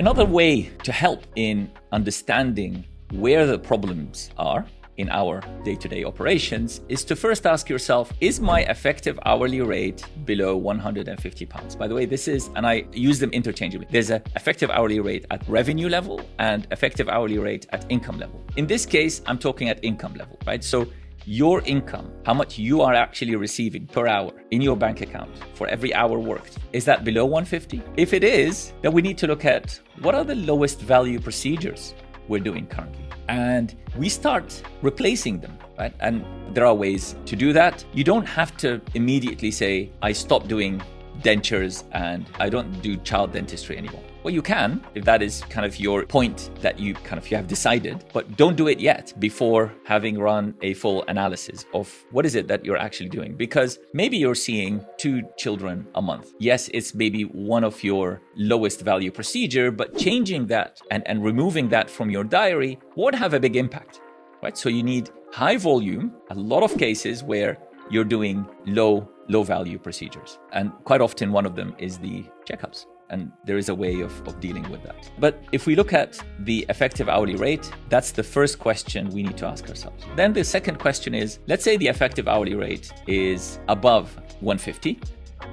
Another way to help in understanding where the problems are in our day-to-day operations is to first ask yourself, is my effective hourly rate below £150? By the way, this is, and I use them interchangeably, there's an effective hourly rate at revenue level and effective hourly rate at income level. In this case, I'm talking at income level, right? So your income, how much you are actually receiving per hour in your bank account for every hour worked, is that below 150? If it is, then we need to look at what are the lowest value procedures we're doing currently. And we start replacing them, right? And there are ways to do that. You don't have to immediately say, I stop doing dentures and I don't do child dentistry anymore. Well, you can, if that is kind of your point that you have decided, but don't do it yet before having run a full analysis of what is it that you're actually doing. Because maybe you're seeing 2 children a month. Yes, it's maybe one of your lowest value procedure, but changing that and removing that from your diary won't have a big impact, right? So you need high volume, a lot of cases where you're doing low value procedures. And quite often one of them is the checkups. And there is a way of dealing with that. But if we look at the effective hourly rate, that's the first question we need to ask ourselves. Then the second question is, let's say the effective hourly rate is above 150.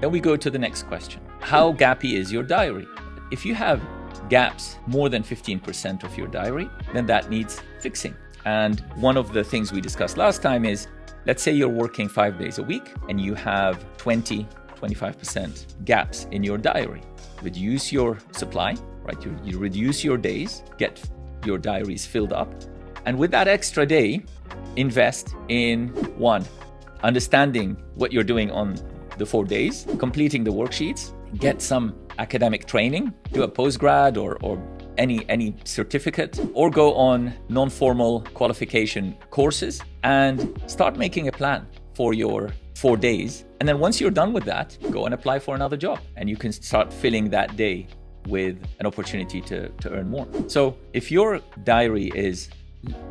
Then we go to the next question. How gappy is your diary? If you have gaps more than 15% of your diary, then that needs fixing. And one of the things we discussed last time is, let's say you're working 5 days a week and you have 25% gaps in your diary. Reduce your supply, right? You reduce your days, get your diaries filled up. And with that extra day, invest in one, understanding what you're doing on the 4 days, completing the worksheets, get some academic training, do a postgrad or any certificate, or go on non-formal qualification courses and start making a plan for your 4 days. And then once you're done with that, go and apply for another job. And you can start filling that day with an opportunity to earn more. So if your diary is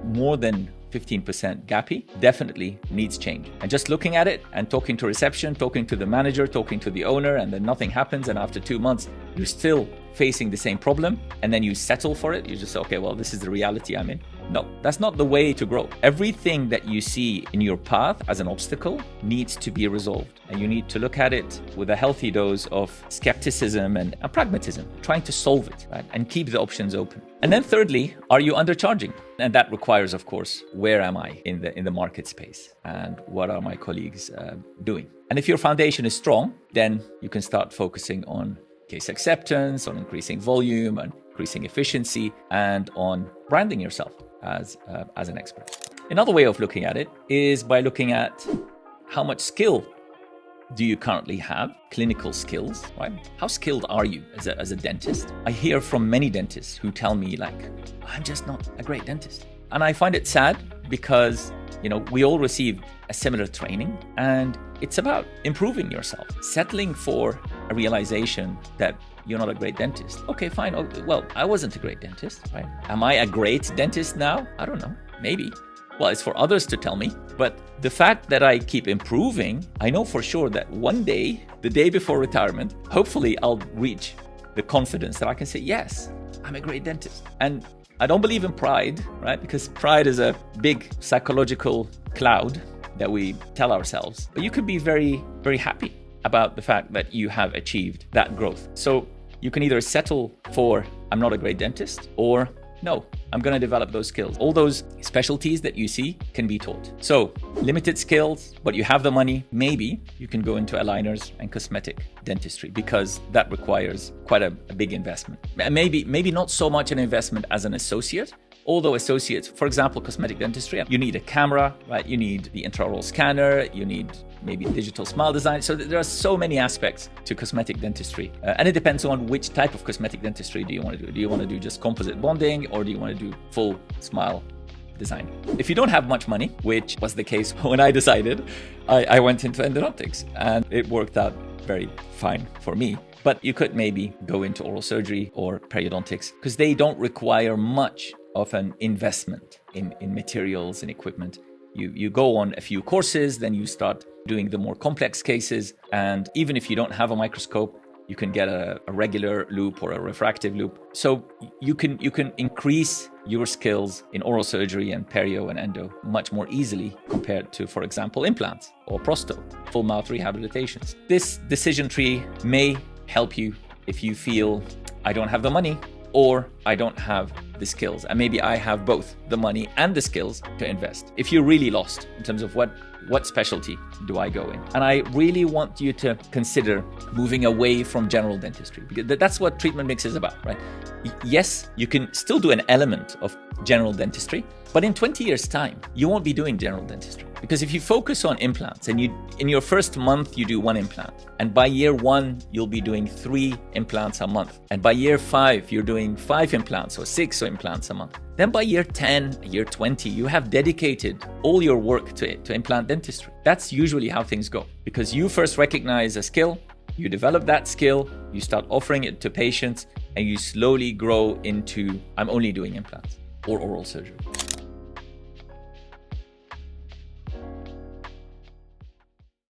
more than 15% gappy, definitely needs change. And just looking at it and talking to reception, talking to the manager, talking to the owner, and then nothing happens. And after 2 months, you're still facing the same problem. And then you settle for it. You just say, okay, well, this is the reality I'm in. No, that's not the way to grow. Everything that you see in your path as an obstacle needs to be resolved. And you need to look at it with a healthy dose of skepticism and pragmatism, trying to solve it, right? And keep the options open. And then thirdly, are you undercharging? And that requires, of course, where am I in the market space? And what are my colleagues doing? And if your foundation is strong, then you can start focusing on case acceptance, on increasing volume, on increasing efficiency, and on branding yourself as an expert. Another way of looking at it is by looking at how much skill do you currently have, clinical skills, right? How skilled are you as a dentist? I hear from many dentists who tell me like, I'm just not a great dentist. And I find it sad because, we all receive a similar training and it's about improving yourself, settling for a realization that you're not a great dentist. Okay, fine. Well, I wasn't a great dentist, right? Am I a great dentist now? I don't know. Maybe. Well, it's for others to tell me. But the fact that I keep improving, I know for sure that one day, the day before retirement, hopefully I'll reach the confidence that I can say, yes, I'm a great dentist. And I don't believe in pride, right? Because pride is a big psychological cloud that we tell ourselves. But you could be very, very happy about the fact that you have achieved that growth. So you can either settle for, I'm not a great dentist, or no, I'm going to develop those skills. All those specialties that you see can be taught. So limited skills, but you have the money, maybe you can go into aligners and cosmetic dentistry because that requires quite a big investment. Maybe not so much an investment as an associate, although associates, for example, cosmetic dentistry, you need a camera, right? You need the intraoral scanner, you need maybe digital smile design. So there are so many aspects to cosmetic dentistry. And it depends on which type of cosmetic dentistry do you want to do. Do you want to do just composite bonding or do you want to do full smile design? If you don't have much money, which was the case when I decided, I went into endodontics and it worked out very fine for me. But you could maybe go into oral surgery or periodontics because they don't require much of an investment in materials and equipment. You go on a few courses, then you start doing the more complex cases. And even if you don't have a microscope, You can get a regular loop or a refractive loop. So you can increase your skills in oral surgery and perio and endo much more easily compared to, for example, implants or prosto, full mouth rehabilitations. This decision tree may help you if you feel, I don't have the money, or I don't have the skills. And maybe I have both the money and the skills to invest. If you're really lost in terms of what specialty do I go in? And I really want you to consider moving away from general dentistry, because that's what Treatment Mix is about, right? Yes, you can still do an element of general dentistry, but in 20 years' time, you won't be doing general dentistry. Because if you focus on implants and in your first month, you do 1 implant, and by year 1, you'll be doing 3 implants a month. And by year 5, you're doing 5 implants or 6 implants a month. Then by year 10, year 20, you have dedicated all your work to implant dentistry. That's usually how things go, because you first recognize a skill, you develop that skill, you start offering it to patients, and you slowly grow into, I'm only doing implants or oral surgery.